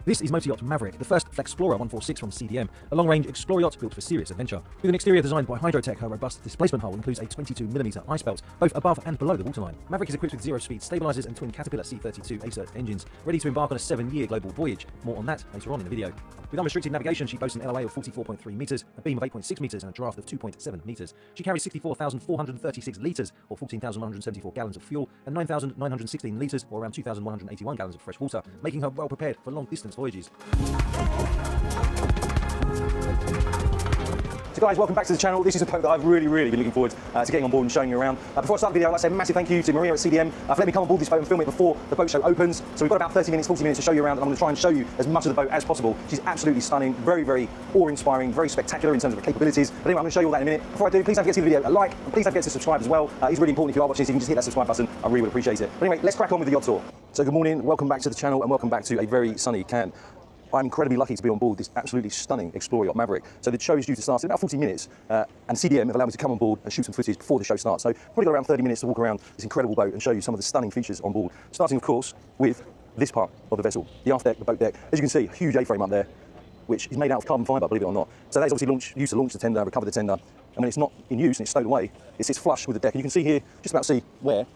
This is Motor Yacht Maverick, the first Flexplorer 146 from CDM, a long-range Explorer yacht built for serious adventure. With an exterior designed by Hydrotech, her robust displacement hull includes a 22mm ice belt, both above and below the waterline. Maverick is equipped with zero-speed stabilizers and twin Caterpillar C32 ACERT engines, ready to embark on a 7-year global voyage. More on that later on in the video. With unrestricted navigation, she boasts an LOA of 44.3 metres, a beam of 8.6 metres and a draft of 2.7 metres. She carries 64,436 litres, or 14,174 gallons of fuel, and 9,916 litres, or around 2,181 gallons of fresh water, making her well prepared for long-distance voyages. So guys, welcome back to the channel. This is a boat that I've really been looking forward to getting on board and showing you around. Before I start the video, I'd like to say a massive thank you to Maria at CDM for letting me come on board this boat and film it before the boat show opens. So we've got about 30 minutes, 40 minutes to show you around, and I'm going to try and show you as much of the boat as possible. She's absolutely stunning, very awe-inspiring, very spectacular in terms of her capabilities. But anyway, I'm going to show you all that in a minute. Before I do, please don't forget to give the video a like, and please don't forget to subscribe as well. It's really important if you are watching this, if you can just hit that subscribe button, I really would appreciate it. But anyway, let's crack on with the yacht tour. So good morning, welcome back to the channel, and welcome back to a very sunny Cannes. I'm incredibly lucky to be on board this absolutely stunning Explorer yacht Maverick. So the show is due to start in about 40 minutes, and CDM have allowed me to come on board and shoot some footage before the show starts. So probably got around 30 minutes to walk around this incredible boat and show you some of the stunning features on board. Starting, of course, with this part of the vessel, the aft deck, the boat deck. As you can see, a huge A-frame up there, which is made out of carbon fibre, believe it or not. So that is obviously used to launch the tender, recover the tender, and when it's not in use and it's stowed away, it sits flush with the deck. And you can see here, just about see where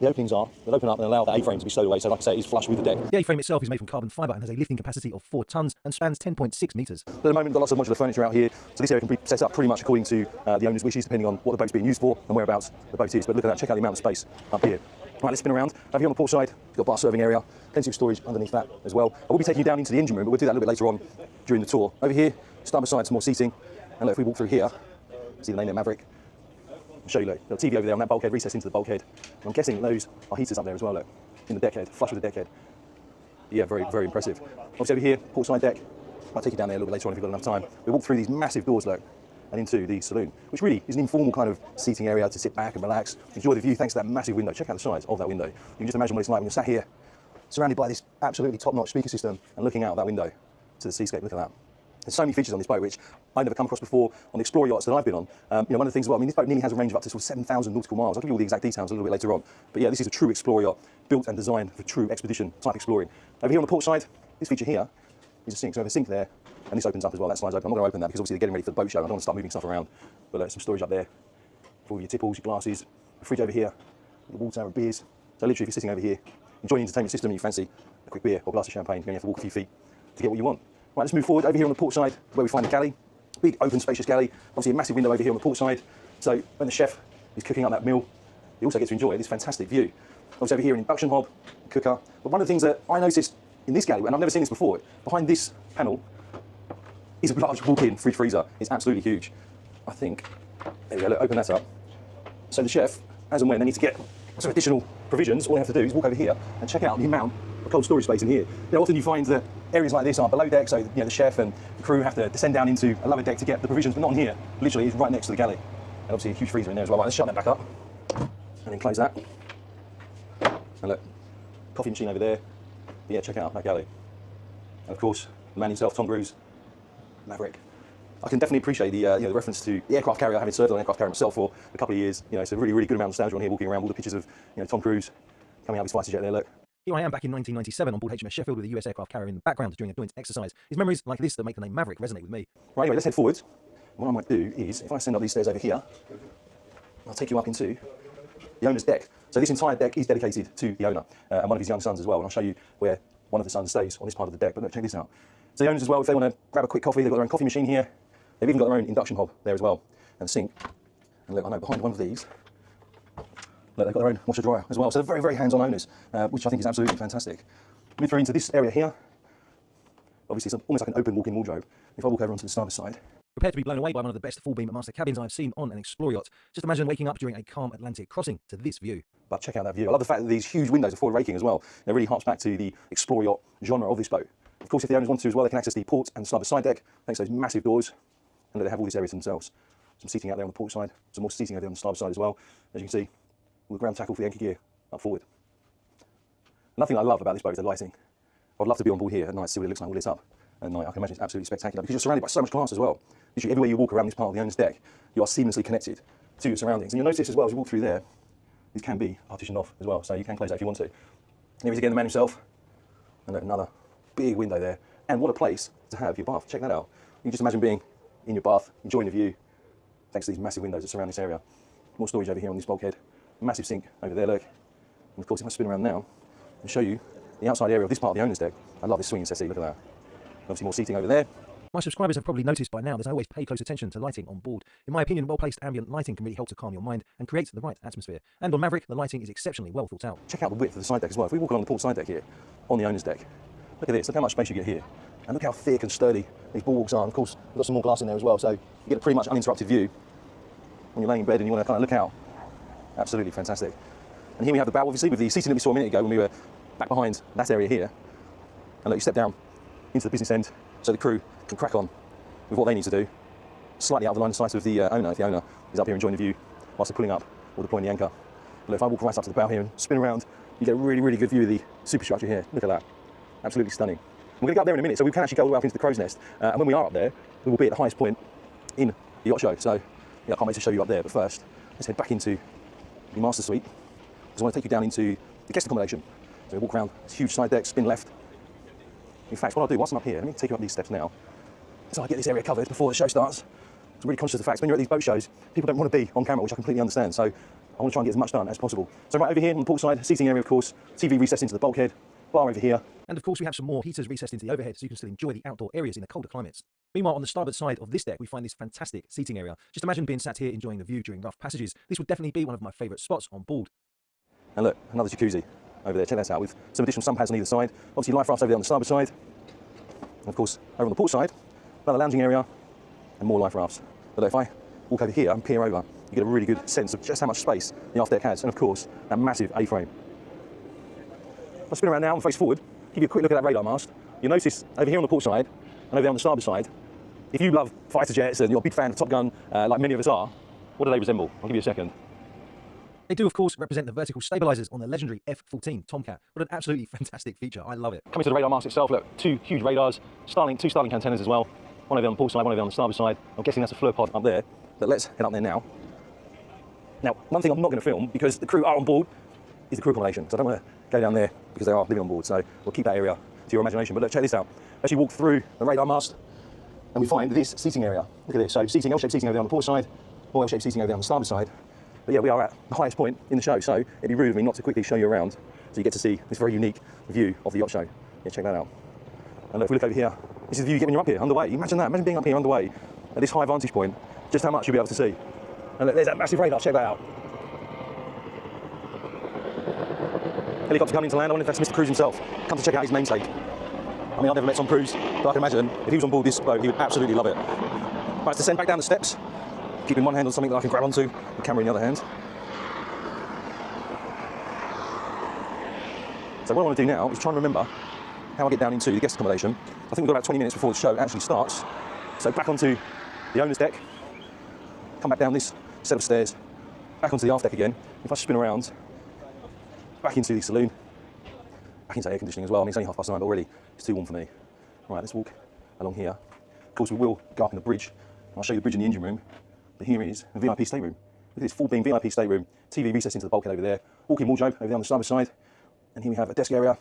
the openings are. They'll open up and allow the A-frame to be stowed away, so like I say, it's flush with the deck. The A-frame itself is made from carbon fibre and has a lifting capacity of 4 tonnes and spans 10.6 metres. At the moment, we've got lots of modular furniture out here, so this area can be set up pretty much according to the owner's wishes, depending on what the boat's being used for and whereabouts the boat is. But look at that, check out the amount of space up here. Right, let's spin around. Over here on the port side, we've got a bar serving area, plenty of storage underneath that as well. I will be taking you down into the engine room, but we'll do that a little bit later on during the tour. Over here, starboard side, some more seating, and look, if we walk through here, see the name there, Maverick. I'll show you, look, got a TV over there on that bulkhead, recessed into the bulkhead. And I'm guessing those are heaters up there as well, look, in the deckhead, flush with the deckhead. Yeah, very impressive. Obviously over here, port side deck. I'll take you down there a little bit later on if you've got enough time. We walk through these massive doors, look, and into the saloon, which really is an informal kind of seating area to sit back and relax, enjoy the view thanks to that massive window. Check out the size of that window. You can just imagine what it's like when you're sat here, surrounded by this absolutely top-notch speaker system and looking out that window to the seascape. Look at that. There's so many features on this boat which I've never come across before on the Explorer yachts that I've been on. One of the things, well, I mean, this boat nearly has a range of up to sort of 7,000 nautical miles. I'll give you all the exact details a little bit later on. But yeah, this is a true Explorer yacht, built and designed for true expedition type exploring. Over here on the port side, this feature here is a sink. So I have a sink there, and this opens up as well. That slides open. I'm not going to open that because obviously they're getting ready for the boat show. I don't want to start moving stuff around. But some storage up there for all your tipples, your glasses, a fridge over here, your water and beers. So literally, if you're sitting over here, enjoying the entertainment system and you fancy a quick beer or a glass of champagne, you only have to walk a few feet to get what you want. Right, let's move forward. Over here on the port side, where we find the galley. Big, open, spacious galley. Obviously a massive window over here on the port side. So when the chef is cooking up that meal, he also gets to enjoy this fantastic view. Obviously over here an induction hob, cooker. But one of the things that I noticed in this galley, and I've never seen this before, behind this panel is a large walk-in fridge freezer. It's absolutely huge. I think, there we go, look, open that up. So the chef, as and when they need to get some additional provisions, all they have to do is walk over here and check out the amount of cold storage space in here. Often you find that areas like this are below deck, so the chef and the crew have to descend down into a lower deck to get the provisions, but not in here. Literally, it's right next to the galley. And obviously a huge freezer in there as well. Right, let's shut that back up and then close that. And look, coffee machine over there. But yeah, check out that galley. And of course, the man himself, Tom Cruise, Maverick. I can definitely appreciate the reference to the aircraft carrier, having served on an aircraft carrier myself for a couple of years. It's a really good amount of nostalgia on here, walking around, all the pictures of Tom Cruise coming out of his fighter jet there, look. Here I am back in 1997 on board HMS Sheffield with a US aircraft carrier in the background during a joint exercise. It's memories like this that make the name Maverick resonate with me. Right, anyway, let's head forwards. What I might do is, if I send up these stairs over here, I'll take you up into the owner's deck. So this entire deck is dedicated to the owner and one of his young sons as well. And I'll show you where one of the sons stays on this part of the deck. But look, check this out. So the owners as well, if they want to grab a quick coffee, they've got their own coffee machine here. They've even got their own induction hob there as well, and a sink. And look, I know behind one of these, look, they've got their own washer dryer as well. So they're very hands-on owners, which I think is absolutely fantastic. Move through into this area here. Obviously, it's almost like an open walk-in wardrobe. If I walk over onto the starboard side. Prepare to be blown away by one of the best full-beam master cabins I've seen on an Explorer yacht. Just imagine waking up during a calm Atlantic crossing to this view. But check out that view. I love the fact that these huge windows are forward raking as well. It really harks back to the Explorer yacht genre of this boat. Of course, if the owners want to as well, they can access the port and starboard side deck thanks to those massive doors. And they have all these areas themselves. Some seating out there on the port side, some more seating over there on the starboard side as well. As you can see, all the ground tackle for the anchor gear up forward. Another thing I love about this boat is the lighting. I'd love to be on board here at night, see what it looks like all lit up at night. I can imagine it's absolutely spectacular because you're surrounded by so much glass as well. Literally everywhere you walk around this part of the owner's deck, you are seamlessly connected to your surroundings. And you'll notice as well as you walk through there, these can be partitioned off as well, so you can close that if you want to. And here is again the man himself, and look, another big window there. And what a place to have your bath. Check that out. You can just imagine being in your bath, enjoying the view, thanks to these massive windows that surround this area. More storage over here on this bulkhead. Massive sink over there, look. And of course, if I spin around now and show you the outside area of this part of the owner's deck, I love this swinging settee, look at that. Obviously more seating over there. My subscribers have probably noticed by now that I always pay close attention to lighting on board. In my opinion, well-placed ambient lighting can really help to calm your mind and create the right atmosphere. And on Maverick, the lighting is exceptionally well thought out. Check out the width of the side deck as well. If we walk along the port side deck here, on the owner's deck, look at this, look how much space you get here. And look how thick and sturdy these bulwarks are. And of course, we've got some more glass in there as well, so you get a pretty much uninterrupted view when you're laying in bed and you want to kind of look out. Absolutely fantastic. And here we have the bow, obviously, with the seating that we saw a minute ago when we were back behind that area here. And look, you step down into the business end so the crew can crack on with what they need to do. Slightly out of the line of sight of the owner, if the owner is up here enjoying the view whilst they're pulling up or deploying the anchor. But look, if I walk right up to the bow here and spin around, you get a really, really good view of the superstructure here. Look at that. Absolutely stunning. We're going to go up there in a minute, so we can actually go all the way up into the crow's nest. And when we are up there, we will be at the highest point in the yacht show. So yeah, I can't wait to show you up there. But first, let's head back into the master suite, because I want to take you down into the guest accommodation. So we walk around this huge side deck, spin left. In fact, what I'll do, whilst I'm up here, let me take you up these steps now, so I get this area covered before the show starts. I'm really conscious of the fact when you're at these boat shows, people don't want to be on camera, which I completely understand. So I want to try and get as much done as possible. So right over here on the port side, seating area, of course, TV recessed into the bulkhead, bar over here. And of course, we have some more heaters recessed into the overhead so you can still enjoy the outdoor areas in the colder climates. Meanwhile, on the starboard side of this deck, we find this fantastic seating area. Just imagine being sat here enjoying the view during rough passages. This would definitely be one of my favourite spots on board. And look, another jacuzzi over there, check that out, with some additional sun pads on either side. Obviously life rafts over there on the starboard side. And of course, over on the port side, another lounging area and more life rafts. But look, if I walk over here and peer over, you get a really good sense of just how much space the aft deck has. And of course, that massive A-frame. If I spin around now and face forward, give you a quick look at that radar mast. You'll notice over here on the port side and over there on the starboard side, if you love fighter jets and you're a big fan of Top Gun, like many of us are, what do they resemble? I'll give you a second. They do, of course, represent the vertical stabilisers on the legendary F-14 Tomcat. What an absolutely fantastic feature. I love it. Coming to the radar mast itself, look, two huge radars, two Starlink antennas as well. One over there on the port side, one over there on the starboard side. I'm guessing that's a FLIR pod up there. But let's head up there now. Now, one thing I'm not going to film, because the crew are on board, is the crew accommodation. So I don't want to go down there because they are living on board. So we'll keep that area to your imagination. But look, check this out. Actually walk through the radar mast and we find this seating area. Look at this. So seating, L-shaped seating over there on the port side, or L-shaped seating over there on the starboard side. But yeah, we are at the highest point in the show, so it'd be rude of me not to quickly show you around so you get to see this very unique view of the yacht show. Yeah, check that out. And look, if we look over here, this is the view you get when you're up here, underway. Imagine that, imagine being up here underway at this high vantage point, just how much you'll be able to see. And look, there's that massive radar, check that out. Helicopter coming to land, I wonder if that's Mr. Cruise himself, come to check out his namesake. I mean, I've never met Tom Cruise, but I can imagine if he was on board this boat, he would absolutely love it. Right, let's descend back down the steps, keeping one hand on something that I can grab onto, the camera in the other hand. So what I want to do now is try and remember how I get down into the guest accommodation. I think we've got about 20 minutes before the show actually starts. So back onto the owner's deck, come back down this set of stairs, back onto the aft deck again. If I spin around, back into the saloon, back into air conditioning as well. I mean, it's only 9:30, but already it's too warm for me. Right, let's walk along here. Of course, we will go up in the bridge. I'll show you the bridge in the engine room. But here is a VIP stateroom. Look at this full beam VIP stateroom. TV recessed into the bulkhead over there. Walk-in wardrobe over there on the starboard side. And here we have a desk area,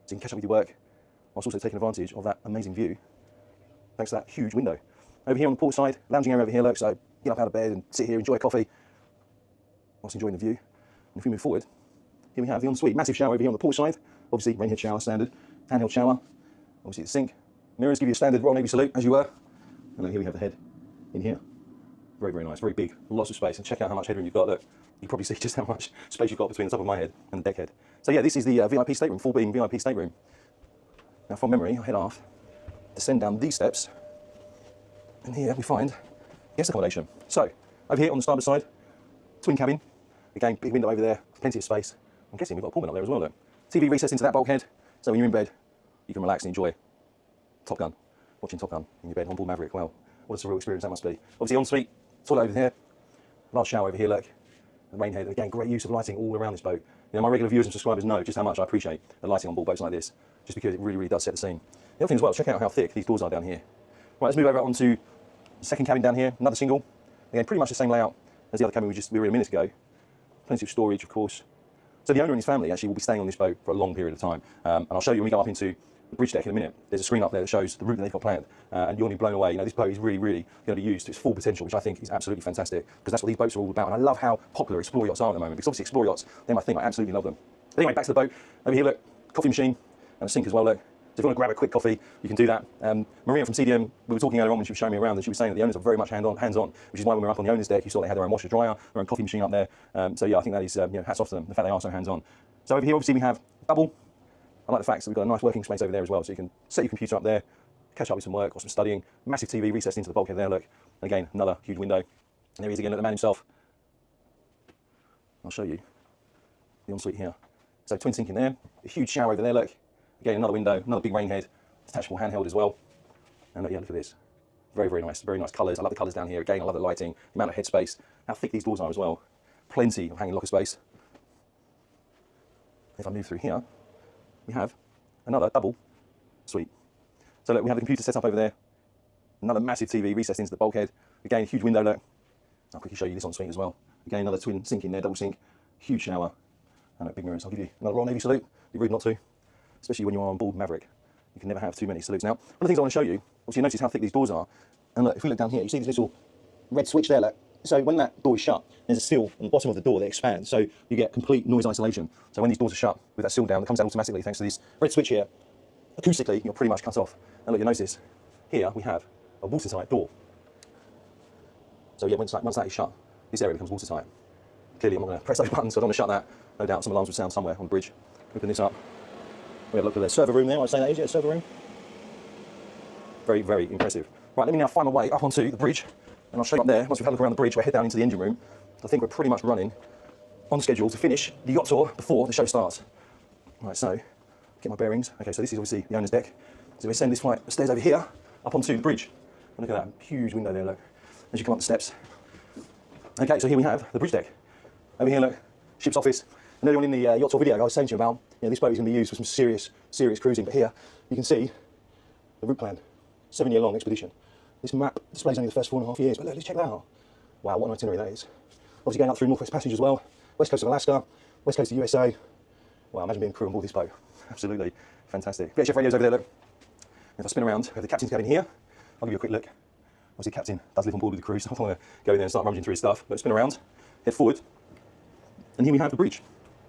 so you can catch up with your work, whilst also taking advantage of that amazing view, thanks to that huge window. Over here on the port side, lounging area over here, look, so get up out of bed and sit here, enjoy a coffee, whilst enjoying the view. And if we move forward, here we have the ensuite, massive shower over here on the port side. Obviously, rain head shower, standard, handheld shower. Obviously the sink. Mirrors give you a standard Royal Navy salute, as you were. And then here we have the head in here. Very, very nice, very big, lots of space. And check out how much headroom you've got. Look, you can probably see just how much space you've got between the top of my head and the deck head. So yeah, this is the VIP stateroom, full beam VIP stateroom. Now from memory, I'll head off, descend down these steps, and here we find guest accommodation. So, over here on the starboard side, twin cabin. Again, big window over there, plenty of space. I'm guessing we've got a pullman up there as well, look. TV recessed into that bulkhead, so when you're in bed, you can relax and enjoy Top Gun, watching Top Gun in your bed on board Maverick. Well, what a surreal experience that must be. Obviously ensuite, toilet over here, large shower over here, look. The rain head, again, great use of lighting all around this boat. You know, my regular viewers and subscribers know just how much I appreciate the lighting on board boats like this, just because it really, really does set the scene. The other thing as well, check out how thick these doors are down here. Right, let's move over onto the second cabin down here, another single. Again, pretty much the same layout as the other cabin we were in a minute ago. Plenty of storage, of course. So the owner and his family actually will be staying on this boat for a long period of time. And I'll show you when we go up into the bridge deck in a minute. There's a screen up there that shows the route that they've got planned, and you're going to be blown away. You know, this boat is really, really going to be used to its full potential, which I think is absolutely fantastic, because that's what these boats are all about. And I love how popular Explore yachts are at the moment, because obviously Explore yachts, they're my thing. I absolutely love them. But anyway, back to the boat. Over here, look, coffee machine and a sink as well, look. So if you want to grab a quick coffee, you can do that. Maria from CDM, we were talking earlier on when she was showing me around, and she was saying that the owners are very much hands-on, which is why when we were up on the owners deck, you saw they had their own washer dryer, their own coffee machine up there. So yeah, I think that is, you know, hats off to them, the fact they are so hands-on. So over here, obviously, we have double. I like the fact that we've got a nice working space over there as well, so you can set your computer up there, catch up with some work or some studying. Massive TV recessed into the bulkhead there, look. And again, another huge window. And there he is again, look, the man himself. I'll show you the ensuite here. So twin sink in there, a huge shower over there, look. Again, another window, another big rain head, detachable handheld as well. And look, yeah, look at this. Very, very nice colours. I love the colours down here. Again, I love the lighting, the amount of headspace, how thick these doors are as well. Plenty of hanging locker space. If I move through here, we have another double suite. So look, we have the computer set up over there. Another massive TV recessed into the bulkhead. Again, huge window, look. I'll quickly show you this ensuite as well. Again, another twin sink in there, double sink, huge shower, and look, big mirrors. I'll give you another Royal Navy salute. Be rude not to, especially when you are on board Maverick. You can never have too many salutes. Now, one of the things I want to show you, obviously you notice how thick these doors are. And look, if we look down here, you see this little red switch there, look. So when that door is shut, there's a sill on the bottom of the door that expands, so you get complete noise isolation. So when these doors are shut, with that sill down, it comes down automatically thanks to this red switch here. Acoustically, you're pretty much cut off. And look, you'll notice, here we have a watertight door. So yeah, once that is shut, this area becomes watertight. Clearly, I'm not going to press those buttons, so I don't want to shut that. No doubt some alarms would sound somewhere on the bridge. Open this up. We have a look at the server room there. I'd say that is it, a server room. Very, very impressive. Right, let me now find my way up onto the bridge, and I'll show you up there. Once we've had a look around the bridge, we'll head down into the engine room. I think we're pretty much running on schedule to finish the yacht tour before the show starts. Right, so, get my bearings. Okay, so this is obviously the owner's deck. So we ascend this flight of stairs over here, up onto the bridge. And look at that huge window there, look, as you come up the steps. Okay, so here we have the bridge deck. Over here, look, ship's office. And earlier on in the yacht tour video, I was saying to you about, you know, this boat is going to be used for some serious cruising. But here, you can see the route plan, 7-year-long expedition. This map displays only the first 4.5 years, but look, let's check that out. Wow, what an itinerary that is. Obviously going up through Northwest Passage as well, west coast of Alaska, west coast of USA. Wow, imagine being crew on board this boat. Absolutely fantastic. VHF radios over there, look. If I spin around, we have the captain's cabin here. I'll give you a quick look. Obviously, the captain does live on board with the crew, so I don't want to go in there and start rummaging through his stuff. But spin around, head forward, and here we have the bridge.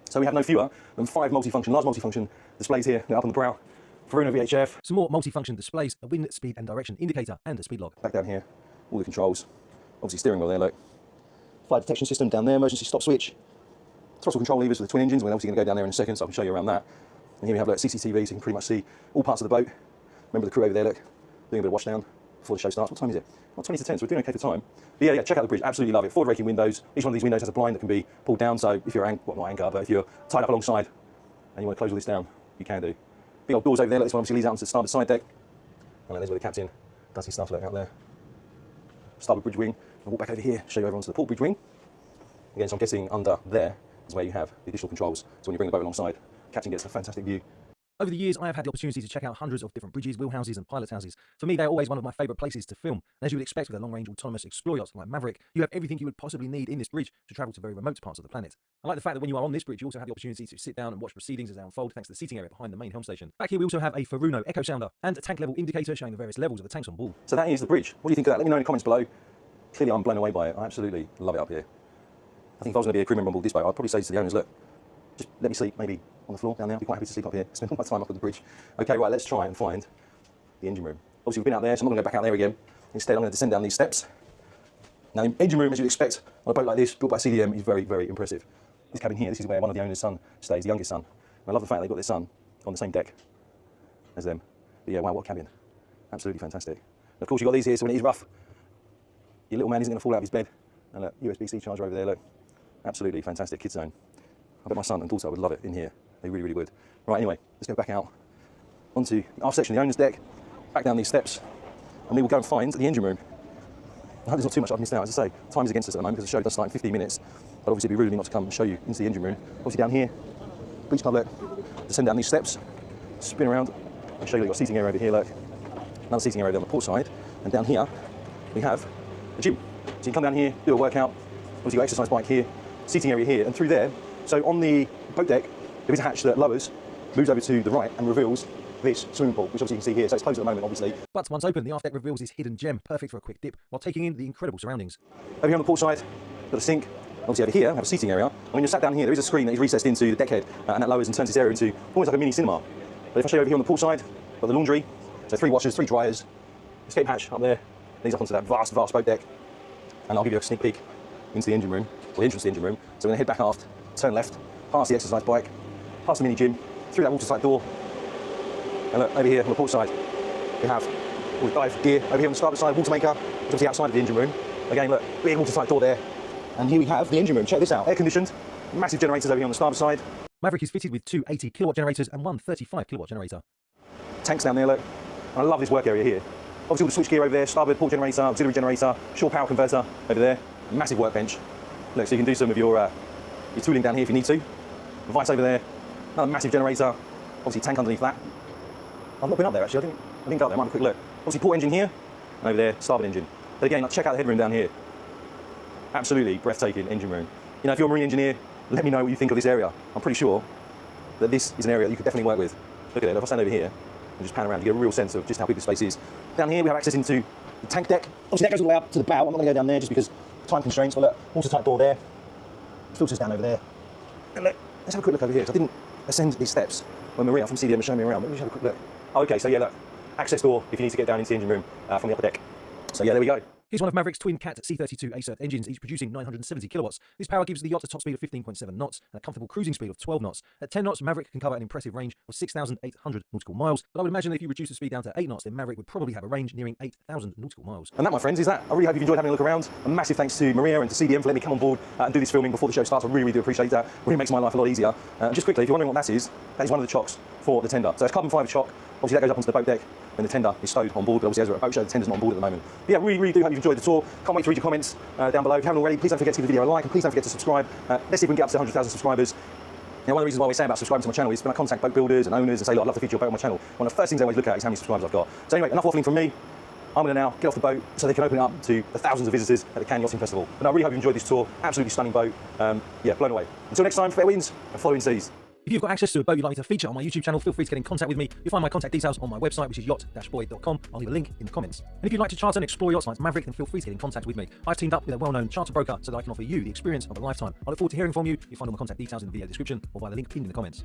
So we have no fewer than 5 large multifunction displays here up on the brow. Verona VHF. Some more multifunction displays, a wind, speed and direction indicator and a speed log. Back down here, all the controls. Obviously steering wheel there, look. Fire detection system down there, emergency stop switch. Throttle control levers for the twin engines. We're obviously going to go down there in a second, so I can show you around that. And here we have look, CCTV, so you can pretty much see all parts of the boat. Remember the crew over there, look, doing a bit of washdown before the show starts. What time is it? Well, 20 to 10, so we're doing okay for time. But yeah, check out the bridge, absolutely love it. Forward raking windows. Each one of these windows has a blind that can be pulled down, so if you're, well, not anchor, but if you're tied up alongside and you want to close all this down, you can do. Big old doors over there, look, this one obviously leads out onto the starboard side deck. And there's where the captain does his stuff, look, out there. Starboard bridge wing. I'll walk back over here, show you over onto the port bridge wing. Again, so I'm guessing under there is where you have the additional controls. So when you bring the boat alongside, the captain gets a fantastic view. Over the years, I have had the opportunity to check out hundreds of different bridges, wheelhouses and pilot houses. For me, they're always one of my favourite places to film. And as you would expect with a long-range autonomous Explore yacht like Maverick, you have everything you would possibly need in this bridge to travel to very remote parts of the planet. I like the fact that when you are on this bridge, you also have the opportunity to sit down and watch proceedings as they unfold thanks to the seating area behind the main helm station. Back here, we also have a Furuno echo sounder and a tank level indicator showing the various levels of the tanks on board. So that is the bridge. What do you think of that? Let me know in the comments below. Clearly, I'm blown away by it. I absolutely love it up here. I think if I was going to be a crew member on board this boat, I'd probably say to the owners, look, just let me sleep maybe on the floor down there. I'd be quite happy to sleep up here. Spend all my time up on the bridge. Okay, right, let's try and find the engine room. Obviously, we've been out there, so I'm not going to go back out there again. Instead, I'm going to descend down these steps. Now, the engine room, as you'd expect on a boat like this, built by CDM, is very, very impressive. This cabin here, this is where one of the owner's son stays, the youngest son. And I love the fact they've got their son on the same deck as them. But yeah, wow, what a cabin. Absolutely fantastic. And of course, you've got these here, so when it is rough, your little man isn't going to fall out of his bed. And look, USB-C charger over there, look. Absolutely fantastic kids zone. I bet my son and daughter would love it in here. They really, really would. Right, anyway, let's go back out onto the aft section of the owner's deck, back down these steps, and we will go and find the engine room. I hope there's not too much I've missed out. As I say, time is against us at the moment because the show does start in 15 minutes. But obviously it'd be rude not to come and show you into the engine room. Obviously down here, beach public, descend down these steps, spin around, and show you your seating area over here, look. Another seating area on the port side, and down here we have the gym. So you can come down here, do a workout, obviously your exercise bike here, seating area here, and through there. So on the boat deck, there is a hatch that lowers moves over to the right and reveals this swimming pool, which obviously you can see here. So it's closed at the moment, obviously. But once open, the aft deck reveals this hidden gem, perfect for a quick dip, while taking in the incredible surroundings. Over here on the port side, got a sink. Obviously over here, we have a seating area. And when you're sat down here, there is a screen that is recessed into the deckhead, and that lowers and turns this area into almost like a mini cinema. But if I show you over here on the port side, got the laundry. So 3 washers, 3 dryers, escape hatch up there, leads up onto that vast boat deck. And I'll give you a sneak peek into the engine room, or the entrance to the engine room. So we're going to head back aft, turn left, past the exercise bike, past the mini gym, through that watertight door. And look, over here on the port side, we have all the dive gear. Over here on the starboard side, water maker, which is obviously outside of the engine room. Again, look, big watertight door there. And here we have the engine room. Check this out, air conditioned, massive generators over here on the starboard side. Maverick is fitted with 2 80 kilowatt generators and 1 35 kilowatt generator. Tanks down there, look. And I love this work area here. Obviously all the switch gear over there, starboard port generator, auxiliary generator, shore power converter over there, massive workbench. Look, so you can do some of your tooling down here if you need to. Vice over there, another massive generator, obviously tank underneath that. I've not been up there actually, I didn't go up there, might have a quick look. Obviously port engine here, and over there, starboard engine. But again, like, check out the headroom down here. Absolutely breathtaking engine room. You know, if you're a marine engineer, let me know what you think of this area. I'm pretty sure that this is an area that you could definitely work with. Look at it, if I stand over here and just pan around, you get a real sense of just how big the space is. Down here we have access into the tank deck. Obviously that goes all the way up to the bow. I'm not going to go down there just because time constraints. But look, watertight door there. Filters down over there. And look, let's have a quick look over here. I didn't ascend these steps when Maria from CDM was showing me around. Let me just have a quick look. Oh, okay, so yeah, look, access door if you need to get down into the engine room from the upper deck. So yeah, there we go. Here's one of Maverick's twin Cat C32 Ace Earth engines, each producing 970 kilowatts. This power gives the yacht a top speed of 15.7 knots and a comfortable cruising speed of 12 knots. At 10 knots, Maverick can cover an impressive range of 6,800 nautical miles. But I would imagine that if you reduce the speed down to 8 knots, then Maverick would probably have a range nearing 8,000 nautical miles. And that, my friends, is that. I really hope you've enjoyed having a look around. A massive thanks to Maria and to CDM for letting me come on board and do this filming before the show starts. I really, really do appreciate that. Really makes my life a lot easier. Just quickly, if you're wondering what that is one of the chocks for the tender. So it's carbon fibre chock. Obviously that goes up onto the boat deck when the tender is stowed on board, but obviously as we're at a boat show, the tender's not on board at the moment. But yeah, really, really do hope you've enjoyed the tour. Can't wait to read your comments down below. If you haven't already, please don't forget to give the video a like, and please don't forget to subscribe. Let's see if we can get up to 100,000 subscribers. Now, one of the reasons why we're saying about subscribing to my channel is when I contact boat builders and owners and say, look, I'd love to feature your boat on my channel, one of the first things they always look at is how many subscribers I've got. So anyway, enough waffling from me. I'm going to now get off the boat so they can open it up to the thousands of visitors at the Cannes Yachting Festival. And I really hope you enjoyed this tour. Absolutely stunning boat. Yeah, blown away. Until next time, fair winds and following seas. If you've got access to a boat you'd like me to feature on my YouTube channel, feel free to get in contact with me. You'll find my contact details on my website, which is yacht-boy.com. I'll leave a link in the comments. And if you'd like to charter and explore yachts like Maverick, then feel free to get in contact with me. I've teamed up with a well-known charter broker so that I can offer you the experience of a lifetime. I look forward to hearing from you. You'll find all my contact details in the video description or via the link pinned in the comments.